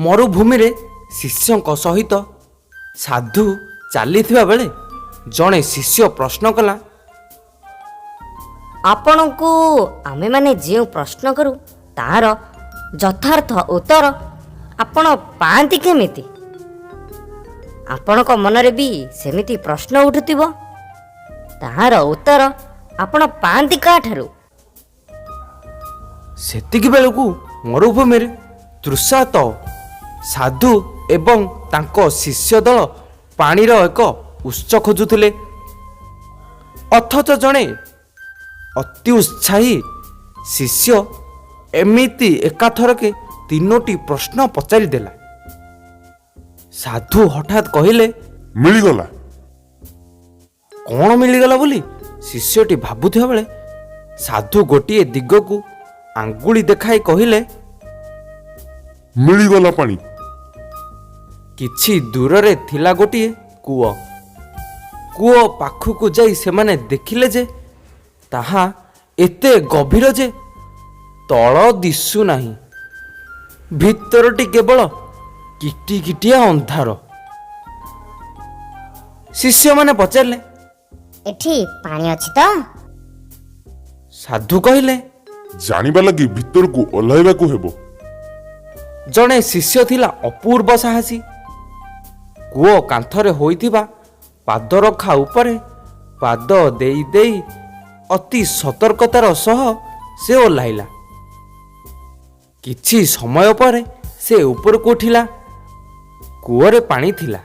ମରୁଭୂମିରେ ଶିଷ୍ୟଙ୍କ ସହିତ ସାଧୁ ଚାଲିଥିବା ବେଳେ ଜଣେ ଶିଷ୍ୟ ପ୍ରଶ୍ନ କଲା, ଆପଣଙ୍କୁ ଆମେମାନେ ଯେଉଁ ପ୍ରଶ୍ନ କରୁ ତାହାର ଯଥାର୍ଥ ଉତ୍ତର ଆପଣ ପାଆନ୍ତି କେମିତି? ଆପଣଙ୍କ ମନରେ ବି ସେମିତି ପ୍ରଶ୍ନ ଉଠୁଥିବ, ତାହାର ଉତ୍ତର ଆପଣ ପାଆନ୍ତି କାହାଠାରୁ? ସେତିକି ବେଳକୁ ମରୁଭୂମିରେ ତୃଷାର୍ତ୍ତ ସାଧୁ ଏବଂ ତାଙ୍କ ଶିଷ୍ୟ ଦଳ ପାଣିର ଏକ ଉତ୍ସ ଖୋଜୁଥିଲେ। ଅଥଚ ଜଣେ ଅତି ଉତ୍ସାହୀ ଶିଷ୍ୟ ଏମିତି ଏକାଥରକେ 3ଟି ପ୍ରଶ୍ନ ପଚାରିଦେଲା। ସାଧୁ ହଠାତ୍ କହିଲେ, ମିଳିଗଲା। କ'ଣ ମିଳିଗଲା ବୋଲି ଶିଷ୍ୟଟି ଭାବୁଥିବା ବେଳେ ସାଧୁ ଗୋଟିଏ ଦିଗକୁ ଆଙ୍ଗୁଳି ଦେଖାଇ କହିଲେ, ମିଳିଗଲା ପାଣି। କିଛି ଦୂରରେ ଥିଲା ଗୋଟିଏ କୂଅ। କୂଅ ପାଖକୁ ଯାଇ ସେମାନେ ଦେଖିଲେ ଯେ ତାହା ଏତେ ଗଭୀର ଯେ ତଳ ଦିଶୁନାହିଁ। ଭିତରଟି କେବଳ କିଟିକିଟିଆ ଅନ୍ଧାର। ଶିଷ୍ୟମାନେ ପଚାରିଲେ, ଏଠି ପାଣି ଅଛି ତ? ସାଧୁ କହିଲେ, ଜାଣିବା ଲାଗି ଭିତରକୁ ଓହ୍ଲାଇବାକୁ ହେବ। ଜଣେ ଶିଷ୍ୟ ଥିଲା ଅପୂର୍ବ ସାହସୀ। କୂଅ କାନ୍ଥରେ ହୋଇଥିବା ପାଦରଖା ଉପରେ ପାଦ ଦେଇ ଦେଇ ଅତି ସତର୍କତାର ସହ ସେ ଓହ୍ଲାଇଲା। କିଛି ସମୟ ପରେ ସେ ଉପରକୁ ଉଠିଲା। କୂଅରେ ପାଣି ଥିଲା।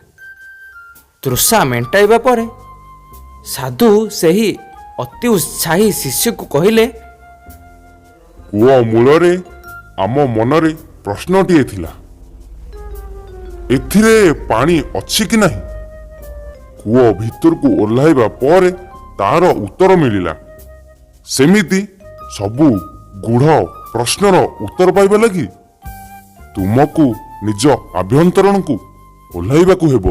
ତୃଷା ମେଣ୍ଟାଇବା ପରେ ସାଧୁ ସେହି ଅତି ଉତ୍ସାହୀ ଶିଷ୍ୟକୁ କହିଲେ, କୂଅ ମୂଳରେ ଆମ ମନରେ ପ୍ରଶ୍ନଟିଏ ଥିଲା, ଏଥିରେ ପାଣି ଅଛି କି ନାହିଁ? କୂଅ ଭିତରକୁ ଓହ୍ଲାଇବା ପରେ ତାର ଉତ୍ତର ମିଳିଲା। ସେମିତି ସବୁ ଗୂଢ଼ ପ୍ରଶ୍ନର ଉତ୍ତର ପାଇବା ଲାଗି ତୁମକୁ ନିଜ ଆଭ୍ୟନ୍ତରଣକୁ ଓହ୍ଲାଇବାକୁ ହେବ।